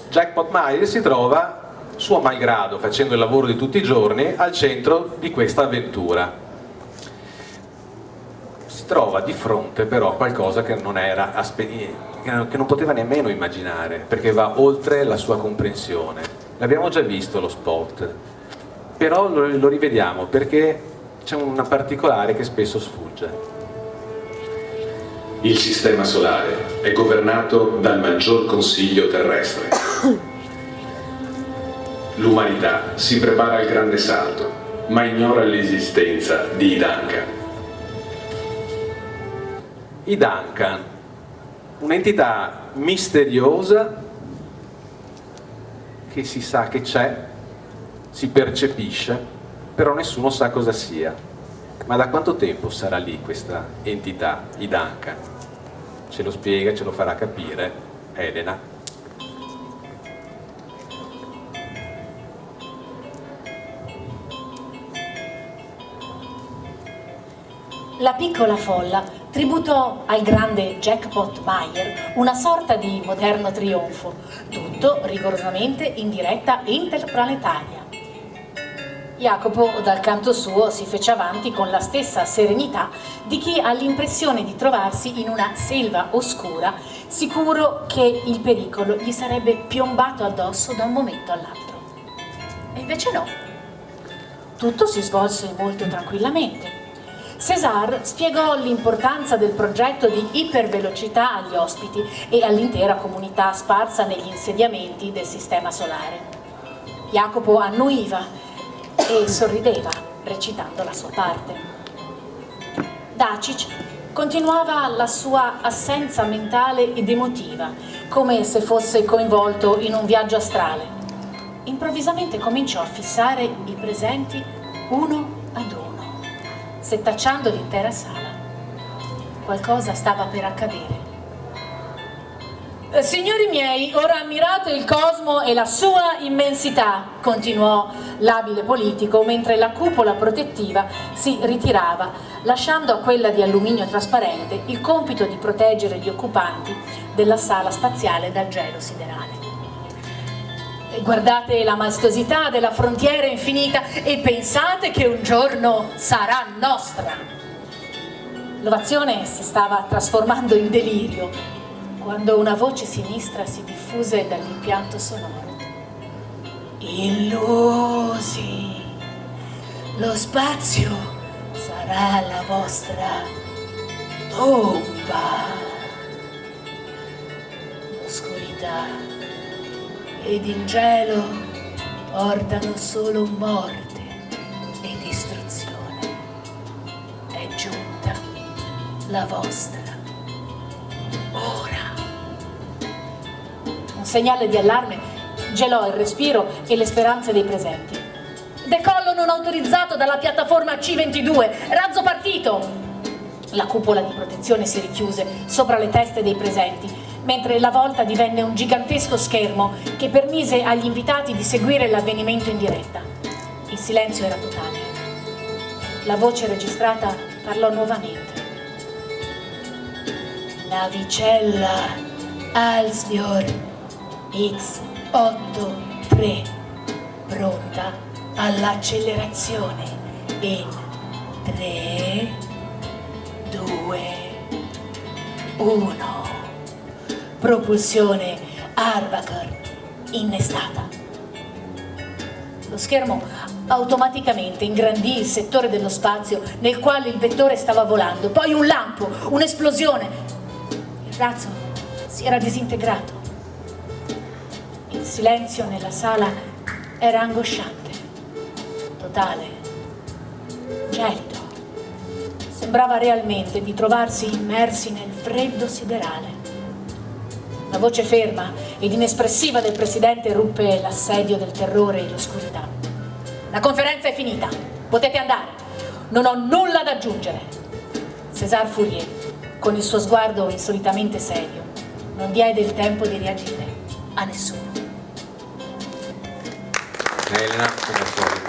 Jackpot Meyer si trova, suo malgrado, facendo il lavoro di tutti i giorni, al centro di questa avventura. Si trova di fronte però a qualcosa che non poteva nemmeno immaginare, perché va oltre la sua comprensione. L'abbiamo già visto lo spot, però lo rivediamo perché c'è una particolare che spesso sfugge. Il sistema solare è governato dal maggior consiglio terrestre. L'umanità si prepara al grande salto, ma ignora l'esistenza di I Duncan. I Duncan, un'entità misteriosa che si sa che c'è, si percepisce, però nessuno sa cosa sia. Ma da quanto tempo sarà lì questa entità, I Duncan? Ce lo spiega, ce lo farà capire Elena. La piccola folla tributò al grande Jackpot Meyer una sorta di moderno trionfo, tutto rigorosamente in diretta interplanetaria. Jacopo, dal canto suo, si fece avanti con la stessa serenità di chi ha l'impressione di trovarsi in una selva oscura, sicuro che il pericolo gli sarebbe piombato addosso da un momento all'altro. E invece no. Tutto si svolse molto tranquillamente. César spiegò l'importanza del progetto di ipervelocità agli ospiti e all'intera comunità sparsa negli insediamenti del sistema solare. Jacopo annuiva e sorrideva, recitando la sua parte. Dacic continuava la sua assenza mentale ed emotiva, come se fosse coinvolto in un viaggio astrale. Improvvisamente cominciò a fissare i presenti uno ad uno, setacciando l'intera sala. Qualcosa stava per accadere. Signori miei, ora ammirate il cosmo e la sua immensità, continuò l'abile politico mentre la cupola protettiva si ritirava, lasciando a quella di alluminio trasparente il compito di proteggere gli occupanti della sala spaziale dal gelo siderale. Guardate la maestosità della frontiera infinita e pensate che un giorno sarà nostra. L'ovazione si stava trasformando in delirio quando una voce sinistra si diffuse dall'impianto sonoro. Illusi, lo spazio sarà la vostra tomba. L'oscurità ed il gelo portano solo morte e distruzione. È giunta la vostra ora. Un segnale di allarme gelò il respiro e le speranze dei presenti. Decollo non autorizzato dalla piattaforma C22, razzo partito! La cupola di protezione si richiuse sopra le teste dei presenti, mentre la volta divenne un gigantesco schermo che permise agli invitati di seguire l'avvenimento in diretta. Il silenzio era totale. La voce registrata parlò nuovamente. Navicella Alsdior X83 pronta all'accelerazione in 3, 2, 1. Propulsione Arvakar innestata. Lo schermo automaticamente ingrandì il settore dello spazio nel quale il vettore stava volando, poi un lampo, un'esplosione. Il razzo si era disintegrato. Il silenzio nella sala era angosciante, totale, gelido. Sembrava realmente di trovarsi immersi nel freddo siderale. La voce ferma ed inespressiva del presidente ruppe l'assedio del terrore e l'oscurità. La conferenza è finita, potete andare, non ho nulla da aggiungere. César Fourier, con il suo sguardo insolitamente serio, non diede il tempo di reagire a nessuno. Elena, come al solito.